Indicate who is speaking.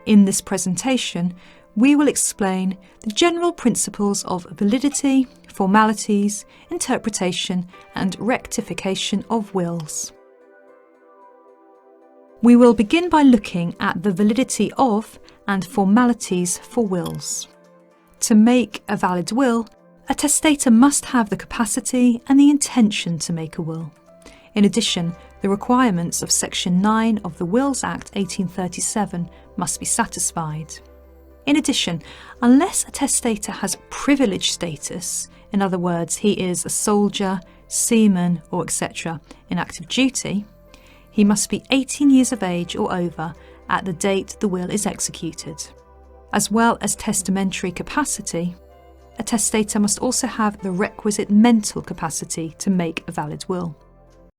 Speaker 1: In this presentation, we will explain the general principles of validity, formalities, interpretation, and rectification of wills. We will begin by looking at the validity of and formalities for wills. To make a valid will, a testator must have the capacity and the intention to make a will. In addition, the requirements of Section 9 of the Wills Act 1837 must be satisfied. In addition, unless a testator has privileged status, in other words, he is a soldier, seaman, or etc. in active duty, he must be 18 years of age or over at the date the will is executed. As well as testamentary capacity, a testator must also have the requisite mental capacity to make a valid will.